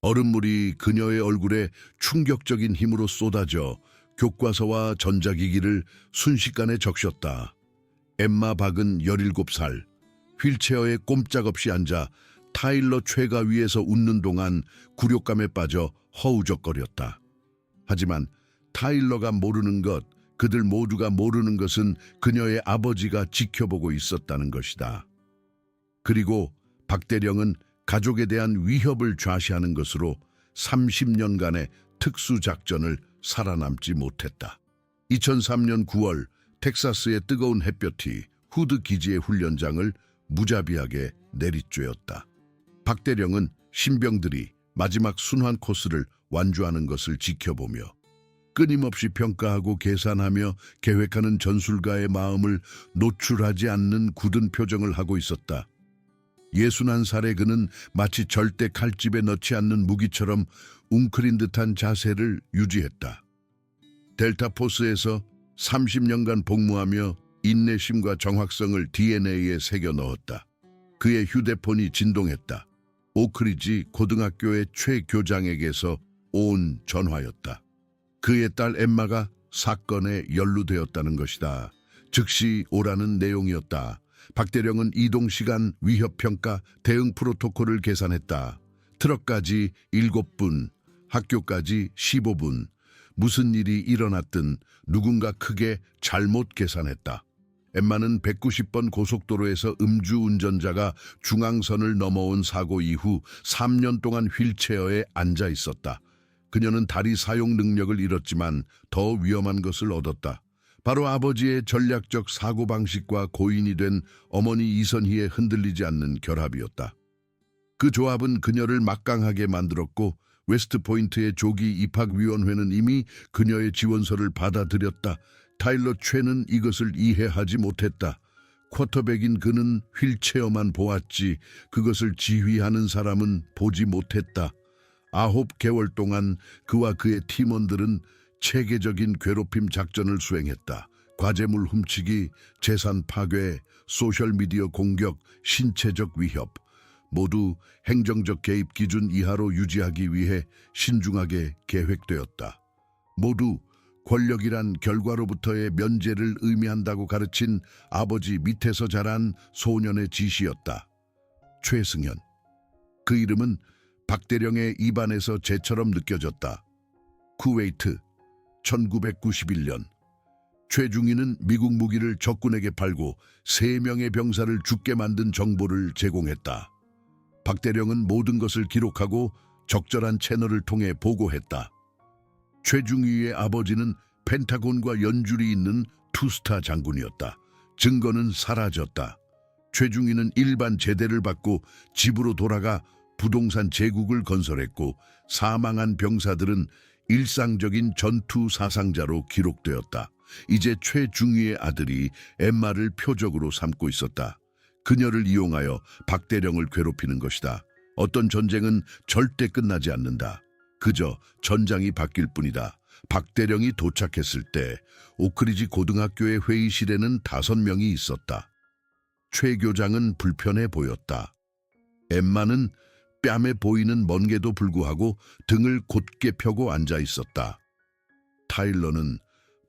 얼음물이 그녀의 얼굴에 충격적인 힘으로 쏟아져 교과서와 전자기기를 순식간에 적셨다. 엠마 박은 17살, 휠체어에 꼼짝없이 앉아 타일러 최가 위에서 웃는 동안 굴욕감에 빠져 허우적거렸다. 하지만 타일러가 모르는 것, 그들 모두가 모르는 것은 그녀의 아버지가 지켜보고 있었다는 것이다. 그리고 박대령은 가족에 대한 위협을 좌시하는 것으로 30년간의 특수작전을 살아남지 못했다. 2003년 9월 텍사스의 뜨거운 햇볕이 후드 기지의 훈련장을 무자비하게 내리쬐었다. 박대령은 신병들이 마지막 순환 코스를 완주하는 것을 지켜보며 끊임없이 평가하고 계산하며 계획하는 전술가의 마음을 노출하지 않는 굳은 표정을 하고 있었다. 61살의 그는 마치 절대 칼집에 넣지 않는 무기처럼 웅크린 듯한 자세를 유지했다. 델타 포스에서 30년간 복무하며 인내심과 정확성을 DNA에 새겨 넣었다. 그의 휴대폰이 진동했다. 오크리지 고등학교의 최 교장에게서 온 전화였다. 그의 딸 엠마가 사건에 연루되었다는 것이다. 즉시 오라는 내용이었다. 박대령은 이동시간, 위협평가, 대응 프로토콜을 계산했다. 트럭까지 7분, 학교까지 15분. 무슨 일이 일어났든 누군가 크게 잘못 계산했다. 엠마는 190번 고속도로에서 음주운전자가 중앙선을 넘어온 사고 이후 3년 동안 휠체어에 앉아 있었다. 그녀는 다리 사용 능력을 잃었지만 더 위험한 것을 얻었다. 바로 아버지의 전략적 사고방식과 고인이 된 어머니 이선희의 흔들리지 않는 결합이었다. 그 조합은 그녀를 막강하게 만들었고 웨스트포인트의 조기 입학위원회는 이미 그녀의 지원서를 받아들였다. 타일러 최는 이것을 이해하지 못했다. 쿼터백인 그는 휠체어만 보았지 그것을 지휘하는 사람은 보지 못했다. 9개월 동안 그와 그의 팀원들은 체계적인 괴롭힘 작전을 수행했다. 과제물 훔치기, 재산 파괴, 소셜미디어 공격, 신체적 위협. 모두 행정적 개입 기준 이하로 유지하기 위해 신중하게 계획되었다. 모두 권력이란 결과로부터의 면제를 의미한다고 가르친 아버지 밑에서 자란 소년의 지시였다. 최승현. 그 이름은 박대령의 입안에서 재처럼 느껴졌다. 쿠웨이트, 1991년. 최중희는 미국 무기를 적군에게 팔고 3명의 병사를 죽게 만든 정보를 제공했다. 박대령은 모든 것을 기록하고 적절한 채널을 통해 보고했다. 최중희의 아버지는 펜타곤과 연줄이 있는 투스타 장군이었다. 증거는 사라졌다. 최중희는 일반 제대를 받고 집으로 돌아가 부동산 제국을 건설했고 사망한 병사들은 일상적인 전투 사상자로 기록되었다. 이제 최중희의 아들이 엠마를 표적으로 삼고 있었다. 그녀를 이용하여 박대령을 괴롭히는 것이다. 어떤 전쟁은 절대 끝나지 않는다. 그저 전장이 바뀔 뿐이다. 박대령이 도착했을 때 오크리지 고등학교의 회의실에는 5명이 있었다. 최 교장은 불편해 보였다. 엠마는 뺨에 보이는 멍게도 불구하고 등을 곧게 펴고 앉아 있었다. 타일러는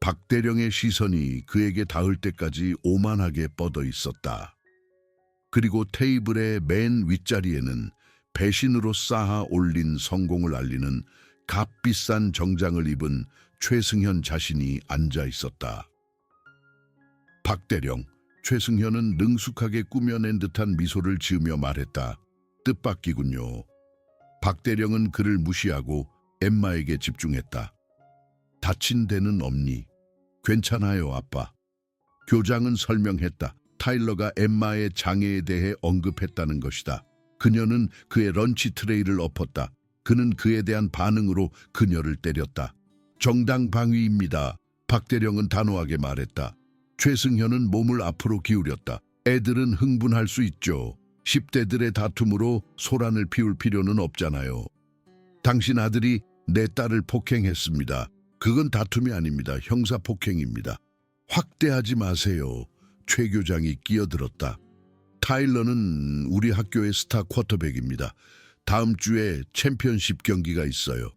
박대령의 시선이 그에게 닿을 때까지 오만하게 뻗어 있었다. 그리고 테이블의 맨 윗자리에는 배신으로 쌓아 올린 성공을 알리는 값비싼 정장을 입은 최승현 자신이 앉아 있었다. 박대령, 최승현은 능숙하게 꾸며낸 듯한 미소를 지으며 말했다. 뜻밖이군요. 박대령은 그를 무시하고 엠마에게 집중했다. 다친 데는 없니? 괜찮아요, 아빠. 교장은 설명했다. 타일러가 엠마의 장애에 대해 언급했다는 것이다. 그녀는 그의 런치 트레이를 엎었다. 그는 그에 대한 반응으로 그녀를 때렸다. 정당방위입니다. 박대령은 단호하게 말했다. 최승현은 몸을 앞으로 기울였다. 애들은 흥분할 수 있죠. 10대들의 다툼으로 소란을 피울 필요는 없잖아요. 당신 아들이 내 딸을 폭행했습니다. 그건 다툼이 아닙니다. 형사폭행입니다. 확대하지 마세요. 최 교장이 끼어들었다. 타일러는 우리 학교의 스타 쿼터백입니다. 다음 주에 챔피언십 경기가 있어요.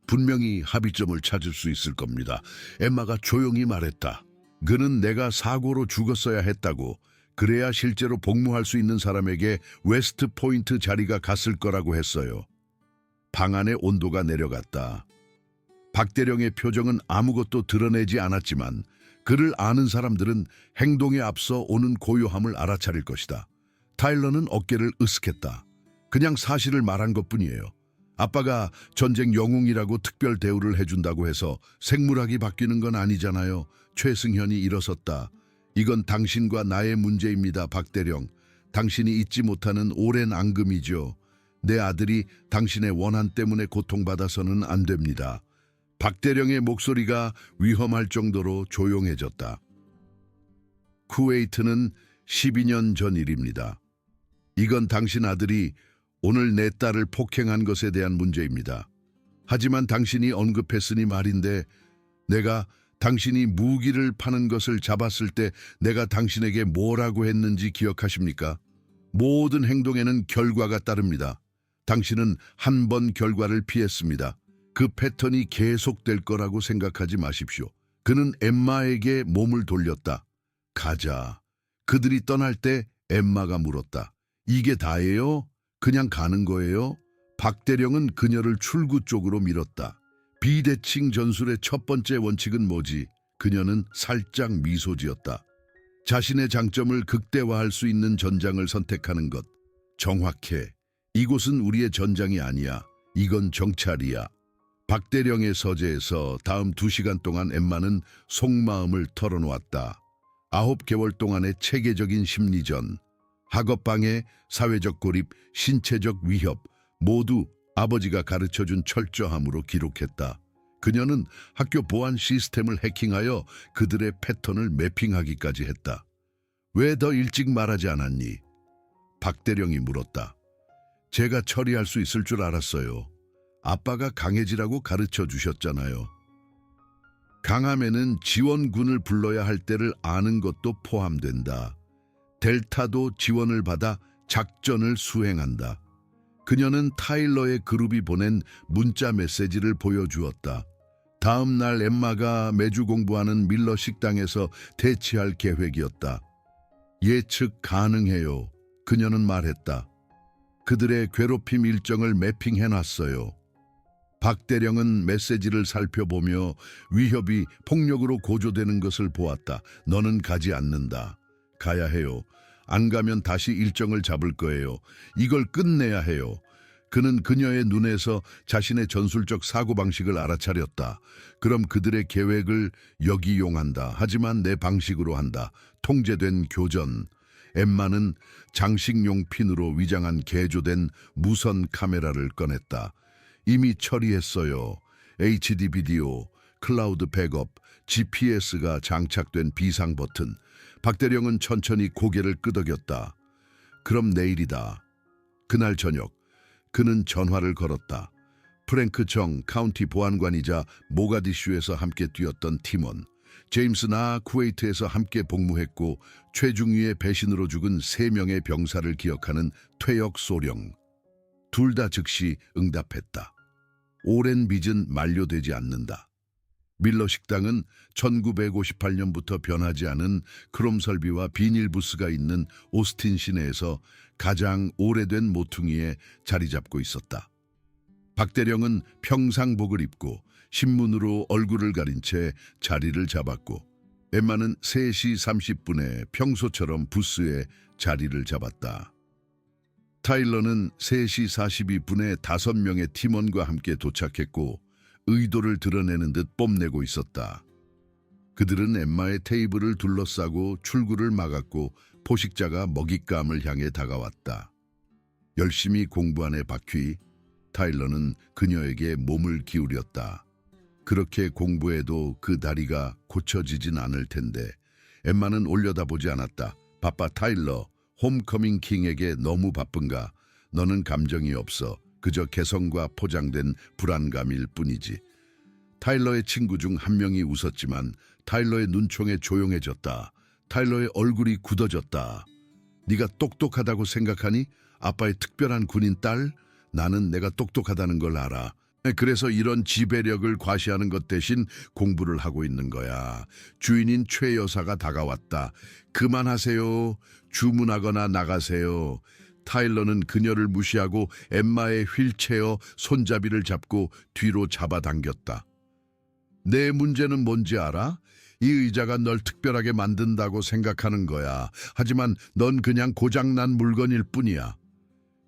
분명히 합의점을 찾을 수 있을 겁니다. 엠마가 조용히 말했다. 그는 내가 사고로 죽었어야 했다고. 그래야 실제로 복무할 수 있는 사람에게 웨스트 포인트 자리가 갔을 거라고 했어요. 방 안의 온도가 내려갔다. 박대령의 표정은 아무것도 드러내지 않았지만 그를 아는 사람들은 행동에 앞서 오는 고요함을 알아차릴 것이다. 타일러는 어깨를 으쓱했다. 그냥 사실을 말한 것뿐이에요. 아빠가 전쟁 영웅이라고 특별 대우를 해준다고 해서 생물학이 바뀌는 건 아니잖아요. 최승현이 일어섰다. 이건 당신과 나의 문제입니다, 박대령. 당신이 잊지 못하는 오랜 앙금이죠. 내 아들이 당신의 원한 때문에 고통받아서는 안 됩니다. 박대령의 목소리가 위험할 정도로 조용해졌다. 쿠웨이트는 12년 전 일입니다. 이건 당신 아들이 오늘 내 딸을 폭행한 것에 대한 문제입니다. 하지만 당신이 언급했으니 말인데 내가 당신이 무기를 파는 것을 잡았을 때 내가 당신에게 뭐라고 했는지 기억하십니까? 모든 행동에는 결과가 따릅니다. 당신은 한 번 결과를 피했습니다. 그 패턴이 계속될 거라고 생각하지 마십시오. 그는 엠마에게 몸을 돌렸다. 가자. 그들이 떠날 때 엠마가 물었다. 이게 다예요? 그냥 가는 거예요? 박대령은 그녀를 출구 쪽으로 밀었다. 비대칭 전술의 첫 번째 원칙은 뭐지? 그녀는 살짝 미소 지었다. 자신의 장점을 극대화할 수 있는 전장을 선택하는 것. 정확해. 이곳은 우리의 전장이 아니야. 이건 정찰이야. 박대령의 서재에서 다음 2시간 동안 엠마는 속마음을 털어놓았다. 9개월 동안의 체계적인 심리전, 학업방해, 사회적 고립, 신체적 위협 모두 아버지가 가르쳐준 철저함으로 기록했다. 그녀는 학교 보안 시스템을 해킹하여 그들의 패턴을 매핑하기까지 했다. 왜 더 일찍 말하지 않았니? 박대령이 물었다. 제가 처리할 수 있을 줄 알았어요. 아빠가 강해지라고 가르쳐 주셨잖아요. 강함에는 지원군을 불러야 할 때를 아는 것도 포함된다. 델타도 지원을 받아 작전을 수행한다. 그녀는 타일러의 그룹이 보낸 문자 메시지를 보여주었다. 다음 날 엠마가 매주 공부하는 밀러 식당에서 대치할 계획이었다. 예측 가능해요. 그녀는 말했다. 그들의 괴롭힘 일정을 매핑해놨어요. 박대령은 메시지를 살펴보며 위협이 폭력으로 고조되는 것을 보았다. 너는 가지 않는다. 가야 해요. 안 가면 다시 일정을 잡을 거예요. 이걸 끝내야 해요. 그는 그녀의 눈에서 자신의 전술적 사고방식을 알아차렸다. 그럼 그들의 계획을 역이용한다. 하지만 내 방식으로 한다. 통제된 교전. 엠마는 장식용 핀으로 위장한 개조된 무선 카메라를 꺼냈다. 이미 처리했어요. HD 비디오, 클라우드 백업, GPS가 장착된 비상 버튼. 박대령은 천천히 고개를 끄덕였다. 그럼 내일이다. 그날 저녁 그는 전화를 걸었다. 프랭크 정 카운티 보안관이자 모가디슈에서 함께 뛰었던 팀원. 제임스 나 쿠웨이트에서 함께 복무했고 최중위의 배신으로 죽은 3명의 병사를 기억하는 퇴역 소령. 둘 다 즉시 응답했다. 오랜 빚은 만료되지 않는다. 밀러 식당은 1958년부터 변하지 않은 크롬 설비와 비닐 부스가 있는 오스틴 시내에서 가장 오래된 모퉁이에 자리 잡고 있었다. 박대령은 평상복을 입고 신문으로 얼굴을 가린 채 자리를 잡았고 엠마는 3시 30분에 평소처럼 부스에 자리를 잡았다. 타일러는 3시 42분에 5명의 팀원과 함께 도착했고 의도를 드러내는 듯 뽐내고 있었다. 그들은 엠마의 테이블을 둘러싸고 출구를 막았고 포식자가 먹잇감을 향해 다가왔다. 열심히 공부하네 바퀴. 타일러는 그녀에게 몸을 기울였다. 그렇게 공부해도 그 다리가 고쳐지진 않을 텐데. 엠마는 올려다보지 않았다. 바빠 타일러. 홈커밍 킹에게 너무 바쁜가? 너는 감정이 없어. 그저 개성과 포장된 불안감일 뿐이지. 타일러의 친구 중 한 명이 웃었지만 타일러의 눈총에 조용해졌다. 타일러의 얼굴이 굳어졌다. 네가 똑똑하다고 생각하니? 아빠의 특별한 군인 딸? 나는 내가 똑똑하다는 걸 알아. 그래서 이런 지배력을 과시하는 것 대신 공부를 하고 있는 거야. 주인인 최 여사가 다가왔다. 그만하세요. 주문하거나 나가세요. 타일러는 그녀를 무시하고 엠마의 휠체어 손잡이를 잡고 뒤로 잡아당겼다. 내 문제는 뭔지 알아? 이 의자가 널 특별하게 만든다고 생각하는 거야. 하지만 넌 그냥 고장난 물건일 뿐이야.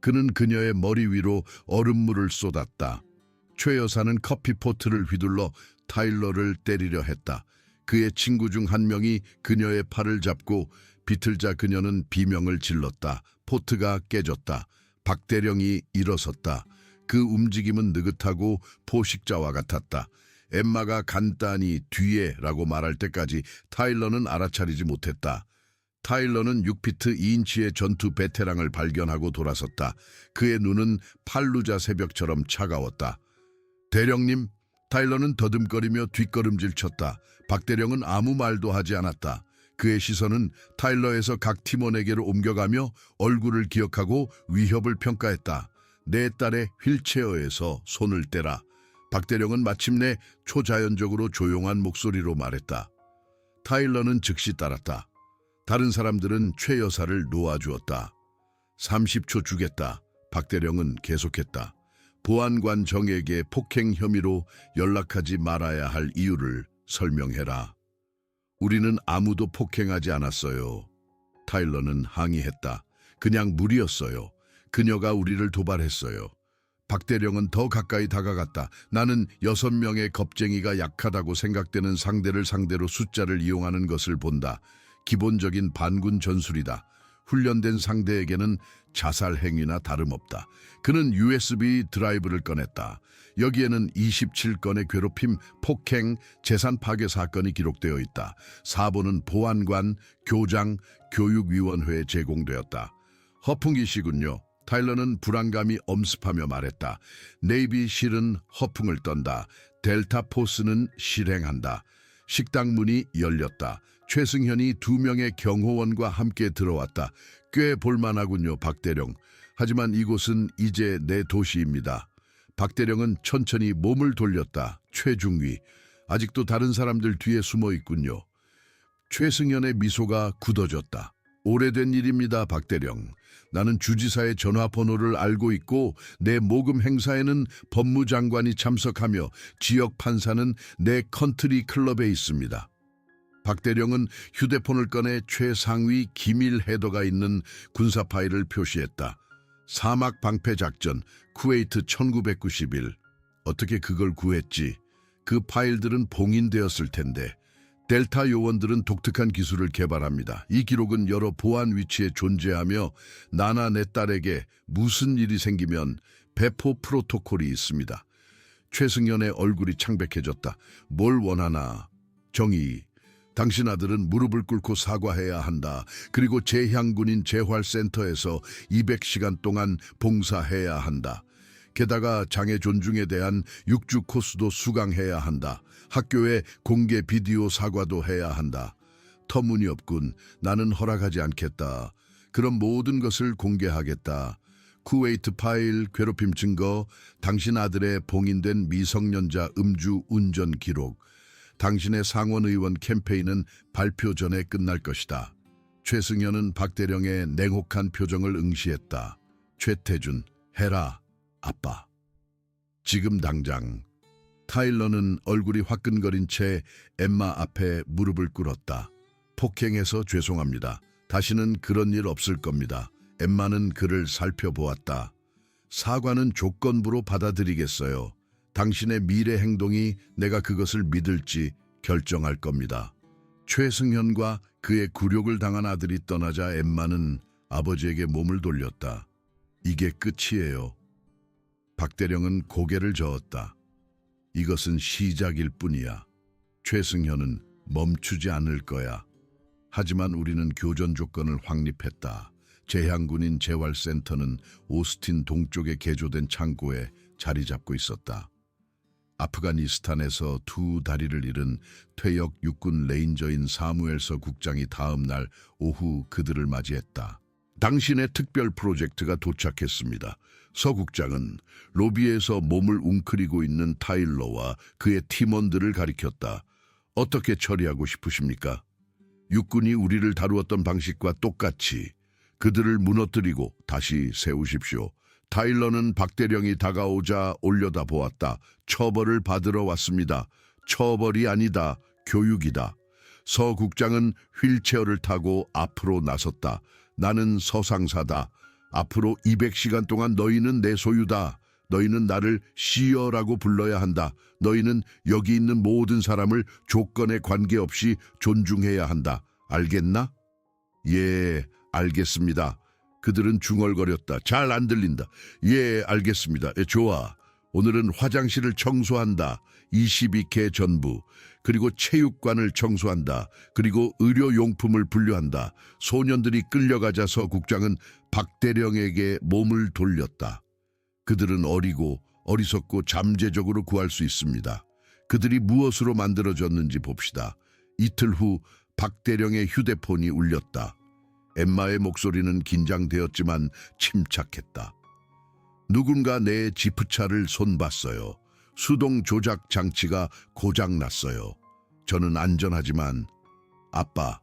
그는 그녀의 머리 위로 얼음물을 쏟았다. 최 여사는 커피포트를 휘둘러 타일러를 때리려 했다. 그의 친구 중 한 명이 그녀의 팔을 잡고 비틀자 그녀는 비명을 질렀다. 포트가 깨졌다. 박대령이 일어섰다. 그 움직임은 느긋하고 포식자와 같았다. 엠마가 간단히 뒤에라고 말할 때까지 타일러는 알아차리지 못했다. 타일러는 6피트 2인치의 전투 베테랑을 발견하고 돌아섰다. 그의 눈은 팔루자 새벽처럼 차가웠다. 대령님, 타일러는 더듬거리며 뒷걸음질 쳤다. 박대령은 아무 말도 하지 않았다. 그의 시선은 타일러에서 각 팀원에게로 옮겨가며 얼굴을 기억하고 위협을 평가했다. 내 딸의 휠체어에서 손을 떼라. 박대령은 마침내 초자연적으로 조용한 목소리로 말했다. 타일러는 즉시 따랐다. 다른 사람들은 최 여사를 놓아주었다. 30초 주겠다. 박대령은 계속했다. 보안관 정에게 폭행 혐의로 연락하지 말아야 할 이유를 설명해라. 우리는 아무도 폭행하지 않았어요. 타일러는 항의했다. 그냥 무리였어요. 그녀가 우리를 도발했어요. 박대령은 더 가까이 다가갔다. 나는 6명의 겁쟁이가 약하다고 생각되는 상대를 상대로 숫자를 이용하는 것을 본다. 기본적인 반군 전술이다. 훈련된 상대에게는 자살 행위나 다름없다. 그는 USB 드라이브를 꺼냈다. 여기에는 27건의 괴롭힘, 폭행, 재산 파괴 사건이 기록되어 있다. 사본은 보안관, 교장, 교육위원회에 제공되었다. 허풍이시군요. 타일러는 불안감이 엄습하며 말했다. 네이비실은 허풍을 떤다. 델타 포스는 실행한다. 식당 문이 열렸다. 최승현이 2명의 경호원과 함께 들어왔다. 꽤 볼만하군요, 박대령. 하지만 이곳은 이제 내 도시입니다. 박대령은 천천히 몸을 돌렸다. 최중위, 아직도 다른 사람들 뒤에 숨어 있군요. 최승현의 미소가 굳어졌다. 오래된 일입니다, 박대령. 나는 주지사의 전화번호를 알고 있고 내 모금 행사에는 법무장관이 참석하며 지역 판사는 내 컨트리 클럽에 있습니다. 박대령은 휴대폰을 꺼내 최상위 기밀 헤더가 있는 군사 파일을 표시했다. 사막 방패 작전, 쿠웨이트 1991. 어떻게 그걸 구했지? 그 파일들은 봉인되었을 텐데. 델타 요원들은 독특한 기술을 개발합니다. 이 기록은 여러 보안 위치에 존재하며 나나 내 딸에게 무슨 일이 생기면 배포 프로토콜이 있습니다. 최승연의 얼굴이 창백해졌다. 뭘 원하나? 정의. 당신 아들은 무릎을 꿇고 사과해야 한다. 그리고 재향군인 재활센터에서 200시간 동안 봉사해야 한다. 게다가 장애 존중에 대한 6주 코스도 수강해야 한다. 학교에 공개 비디오 사과도 해야 한다. 터무니없군. 나는 허락하지 않겠다. 그럼 모든 것을 공개하겠다. 쿠웨이트 파일, 괴롭힘 증거, 당신 아들의 봉인된 미성년자 음주 운전 기록, 당신의 상원의원 캠페인은 발표 전에 끝날 것이다. 최승현은 박대령의 냉혹한 표정을 응시했다. 최태준, 해라, 아빠. 지금 당장. 타일러는 얼굴이 화끈거린 채 엠마 앞에 무릎을 꿇었다. 폭행해서 죄송합니다. 다시는 그런 일 없을 겁니다. 엠마는 그를 살펴보았다. 사과는 조건부로 받아들이겠어요. 당신의 미래 행동이 내가 그것을 믿을지 결정할 겁니다. 최승현과 그의 굴욕을 당한 아들이 떠나자 엠마는 아버지에게 몸을 돌렸다. 이게 끝이에요. 박대령은 고개를 저었다. 이것은 시작일 뿐이야. 최승현은 멈추지 않을 거야. 하지만 우리는 교전 조건을 확립했다. 재향군인 재활센터는 오스틴 동쪽에 개조된 창고에 자리 잡고 있었다. 아프가니스탄에서 2다리를 잃은 퇴역 육군 레인저인 사무엘서 국장이 다음 날 오후 그들을 맞이했다. 당신의 특별 프로젝트가 도착했습니다. 서 국장은 로비에서 몸을 웅크리고 있는 타일러와 그의 팀원들을 가리켰다. 어떻게 처리하고 싶으십니까? 육군이 우리를 다루었던 방식과 똑같이 그들을 무너뜨리고 다시 세우십시오. 타일러는 박대령이 다가오자 올려다 보았다. 처벌을 받으러 왔습니다. 처벌이 아니다. 교육이다. 서 국장은 휠체어를 타고 앞으로 나섰다. 나는 서상사다. 앞으로 200시간 동안 너희는 내 소유다. 너희는 나를 시어라고 불러야 한다. 너희는 여기 있는 모든 사람을 조건에 관계없이 존중해야 한다. 알겠나? 예, 알겠습니다. 그들은 중얼거렸다. 잘 안 들린다. 예, 알겠습니다. 좋아. 오늘은 화장실을 청소한다. 22개 전부. 그리고 체육관을 청소한다. 그리고 의료용품을 분류한다. 소년들이 끌려가자 서 국장은 박대령에게 몸을 돌렸다. 그들은 어리고 어리석고 잠재적으로 구할 수 있습니다. 그들이 무엇으로 만들어졌는지 봅시다. 이틀 후 박대령의 휴대폰이 울렸다. 엠마의 목소리는 긴장되었지만 침착했다. 누군가 내 지프차를 손봤어요. 수동 조작 장치가 고장났어요. 저는 안전하지만 아빠,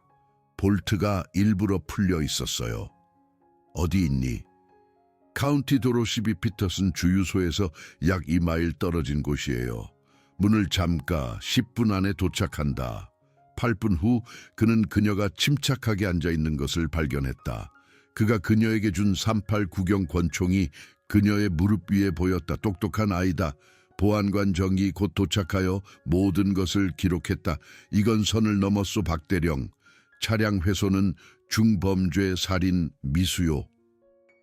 볼트가 일부러 풀려 있었어요. 어디 있니? 카운티 도로 12 피터슨 주유소에서 약 2마일 떨어진 곳이에요. 문을 잠가 10분 안에 도착한다. 8분 후 그는 그녀가 침착하게 앉아있는 것을 발견했다. 그가 그녀에게 준 38 구경 권총이 그녀의 무릎 위에 보였다. 똑똑한 아이다. 보안관 정이 곧 도착하여 모든 것을 기록했다. 이건 선을 넘었소 박대령. 차량 훼손은 중범죄 살인 미수요.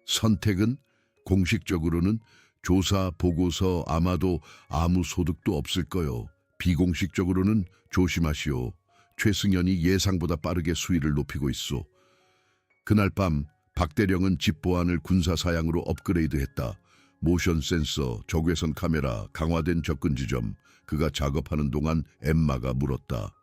선택은 공식적으로는 조사 보고서 아마도 아무 소득도 없을 거요. 비공식적으로는 조심하시오. 최승현이 예상보다 빠르게 수위를 높이고 있소. 그날 밤 박대령은 집보안을 군사사양으로 업그레이드했다. 모션 센서, 적외선 카메라, 강화된 접근 지점. 그가 작업하는 동안 엠마가 물었다.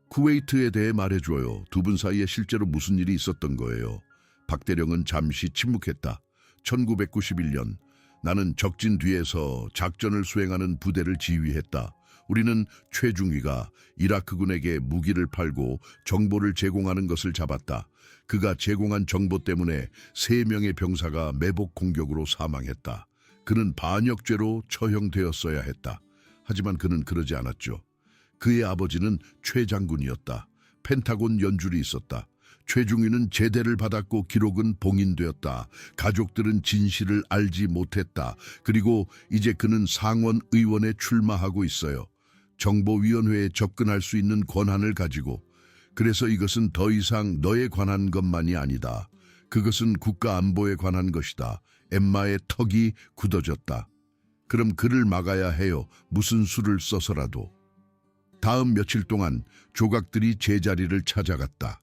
쿠웨이트에 대해 말해줘요. 두 분 사이에 실제로 무슨 일이 있었던 거예요. 박대령은 잠시 침묵했다. 1991년 나는 적진 뒤에서 작전을 수행하는 부대를 지휘했다. 우리는 최중위가 이라크군에게 무기를 팔고 정보를 제공하는 것을 잡았다. 그가 제공한 정보 때문에 3명의 병사가 매복 공격으로 사망했다. 그는 반역죄로 처형되었어야 했다. 하지만 그는 그러지 않았죠. 그의 아버지는 최 장군이었다. 펜타곤 연줄이 있었다. 최중위는 제대를 받았고 기록은 봉인되었다. 가족들은 진실을 알지 못했다. 그리고 이제 그는 상원 의원에 출마하고 있어요. 정보위원회에 접근할 수 있는 권한을 가지고. 그래서 이것은 더 이상 너에 관한 것만이 아니다. 그것은 국가 안보에 관한 것이다. 엠마의 턱이 굳어졌다. 그럼 그를 막아야 해요. 무슨 수를 써서라도. 다음 며칠 동안 조각들이 제자리를 찾아갔다.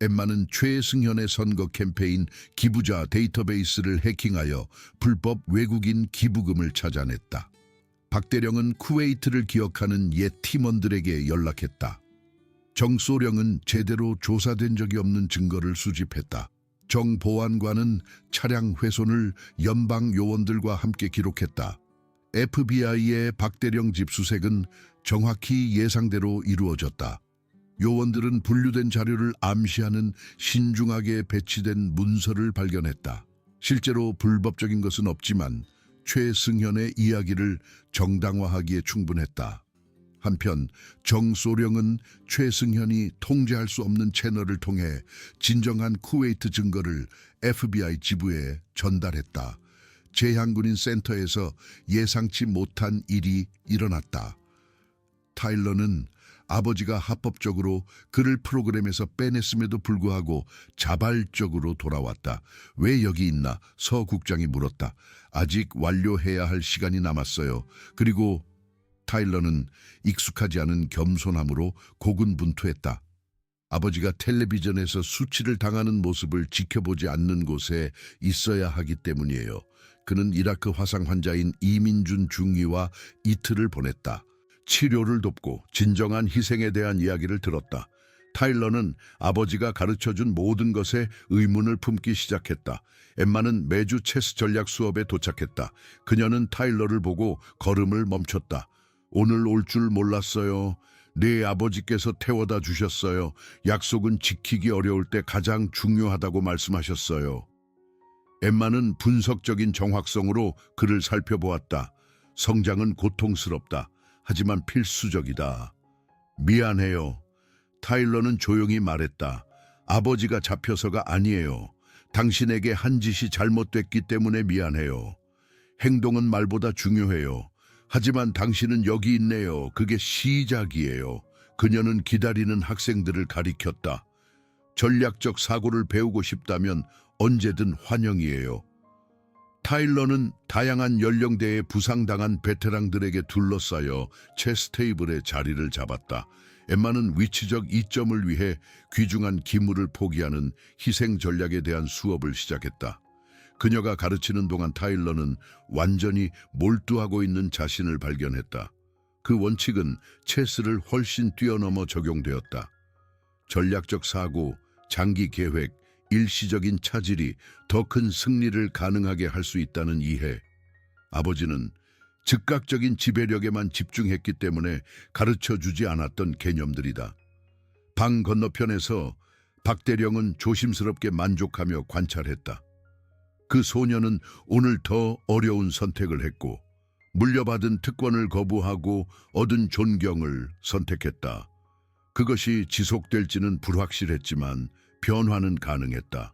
엠마는 최승현의 선거 캠페인 기부자 데이터베이스를 해킹하여 불법 외국인 기부금을 찾아냈다. 박대령은 쿠웨이트를 기억하는 옛 팀원들에게 연락했다. 정소령은 제대로 조사된 적이 없는 증거를 수집했다. 정 보안관은 차량 훼손을 연방 요원들과 함께 기록했다. FBI의 박대령 집 수색은 정확히 예상대로 이루어졌다. 요원들은 분류된 자료를 암시하는 신중하게 배치된 문서를 발견했다. 실제로 불법적인 것은 없지만 최승현의 이야기를 정당화하기에 충분했다. 한편 정소령은 최승현이 통제할 수 없는 채널을 통해 진정한 쿠웨이트 증거를 FBI 지부에 전달했다. 재향군인 센터에서 예상치 못한 일이 일어났다. 타일러는 아버지가 합법적으로 그를 프로그램에서 빼냈음에도 불구하고 자발적으로 돌아왔다. 왜 여기 있나? 서 국장이 물었다. 아직 완료해야 할 시간이 남았어요. 그리고 타일러는 익숙하지 않은 겸손함으로 고군분투했다. 아버지가 텔레비전에서 수치를 당하는 모습을 지켜보지 않는 곳에 있어야 하기 때문이에요. 그는 이라크 화상 환자인 이민준 중위와 이틀을 보냈다. 치료를 돕고 진정한 희생에 대한 이야기를 들었다. 타일러는 아버지가 가르쳐준 모든 것에 의문을 품기 시작했다. 엠마는 매주 체스 전략 수업에 도착했다. 그녀는 타일러를 보고 걸음을 멈췄다. 오늘 올 줄 몰랐어요. 네 아버지께서 태워다 주셨어요. 약속은 지키기 어려울 때 가장 중요하다고 말씀하셨어요. 엠마는 분석적인 정확성으로 그를 살펴보았다. 성장은 고통스럽다. 하지만 필수적이다. 미안해요. 타일러는 조용히 말했다. 아버지가 잡혀서가 아니에요. 당신에게 한 짓이 잘못됐기 때문에 미안해요. 행동은 말보다 중요해요. 하지만 당신은 여기 있네요. 그게 시작이에요. 그녀는 기다리는 학생들을 가리켰다. 전략적 사고를 배우고 싶다면 언제든 환영이에요. 타일러는 다양한 연령대에 부상당한 베테랑들에게 둘러싸여 체스 테이블에 자리를 잡았다. 엠마는 위치적 이점을 위해 귀중한 기물을 포기하는 희생 전략에 대한 수업을 시작했다. 그녀가 가르치는 동안 타일러는 완전히 몰두하고 있는 자신을 발견했다. 그 원칙은 체스를 훨씬 뛰어넘어 적용되었다. 전략적 사고, 장기 계획, 일시적인 차질이 더 큰 승리를 가능하게 할 수 있다는 이해. 아버지는 즉각적인 지배력에만 집중했기 때문에 가르쳐주지 않았던 개념들이다. 방 건너편에서 박대령은 조심스럽게 만족하며 관찰했다. 그 소녀는 오늘 더 어려운 선택을 했고 물려받은 특권을 거부하고 얻은 존경을 선택했다. 그것이 지속될지는 불확실했지만 변화는 가능했다.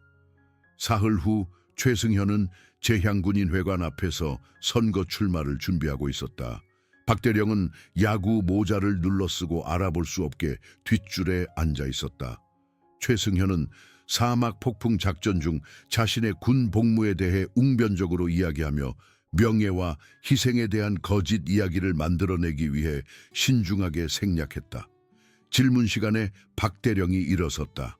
사흘 후 최승현은 재향군인회관 앞에서 선거 출마를 준비하고 있었다. 박대령은 야구 모자를 눌러쓰고 알아볼 수 없게 뒷줄에 앉아 있었다. 최승현은 사막 폭풍 작전 중 자신의 군 복무에 대해 웅변적으로 이야기하며 명예와 희생에 대한 거짓 이야기를 만들어내기 위해 신중하게 생략했다. 질문 시간에 박대령이 일어섰다.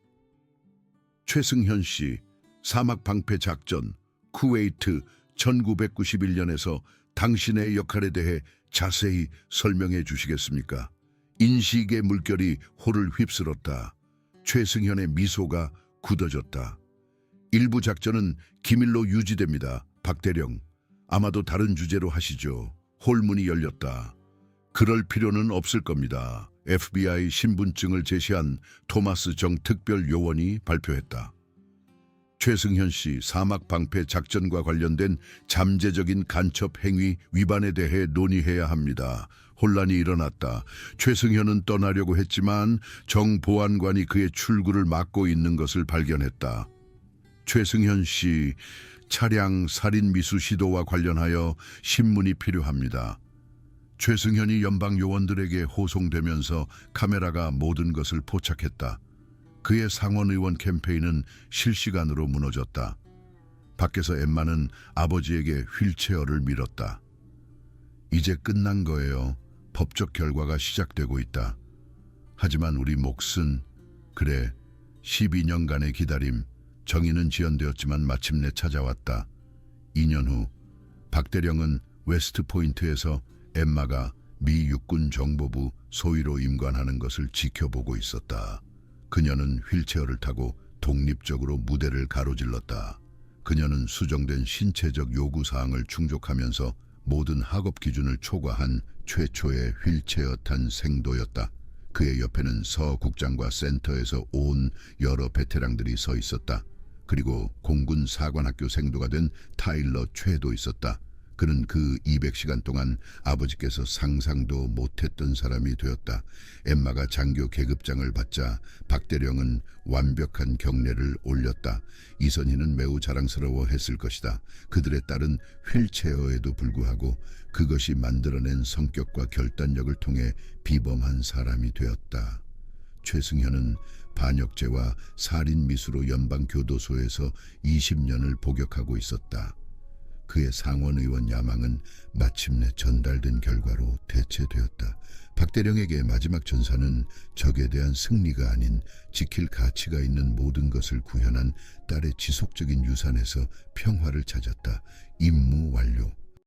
최승현 씨, 사막 방패 작전, 쿠웨이트 1991년에서 당신의 역할에 대해 자세히 설명해 주시겠습니까? 인식의 물결이 홀을 휩쓸었다. 최승현의 미소가 굳어졌다. 일부 작전은 기밀로 유지됩니다. 박대령, 아마도 다른 주제로 하시죠. 홀문이 열렸다. 그럴 필요는 없을 겁니다. FBI 신분증을 제시한 토마스 정 특별 요원이 발표했다. 최승현 씨 사막 방패 작전과 관련된 잠재적인 간첩 행위 위반에 대해 논의해야 합니다. 혼란이 일어났다. 최승현은 떠나려고 했지만 정 보안관이 그의 출구를 막고 있는 것을 발견했다. 최승현 씨 차량 살인 미수 시도와 관련하여 신문이 필요합니다. 최승현이 연방 요원들에게 호송되면서 카메라가 모든 것을 포착했다. 그의 상원 의원 캠페인은 실시간으로 무너졌다. 밖에서 엠마는 아버지에게 휠체어를 밀었다. 이제 끝난 거예요. 법적 결과가 시작되고 있다. 하지만 우리 몫은 그래 12년간의 기다림, 정의는 지연되었지만 마침내 찾아왔다. 2년 후 박대령은 웨스트 포인트에서 엠마가 미 육군 정보부 소위로 임관하는 것을 지켜보고 있었다. 그녀는 휠체어를 타고 독립적으로 무대를 가로질렀다. 그녀는 수정된 신체적 요구사항을 충족하면서 모든 학업 기준을 초과한 최초의 휠체어 탄 생도였다. 그의 옆에는 서 국장과 센터에서 온 여러 베테랑들이 서 있었다. 그리고 공군 사관학교 생도가 된 타일러 최도 있었다. 그는 그 200시간 동안 아버지께서 상상도 못했던 사람이 되었다. 엠마가 장교 계급장을 받자 박대령은 완벽한 경례를 올렸다. 이선희는 매우 자랑스러워했을 것이다. 그들의 딸은 휠체어에도 불구하고 그것이 만들어낸 성격과 결단력을 통해 비범한 사람이 되었다. 최승현은 반역죄와 살인미수로 연방교도소에서 20년을 복역하고 있었다. 그의 상원의원 야망은 마침내 전달된 결과로 대체되었다. 박대령에게 마지막 전사는 적에 대한 승리가 아닌 지킬 가치가 있는 모든 것을 구현한 딸의 지속적인 유산에서 평화를 찾았다. 임무 완료.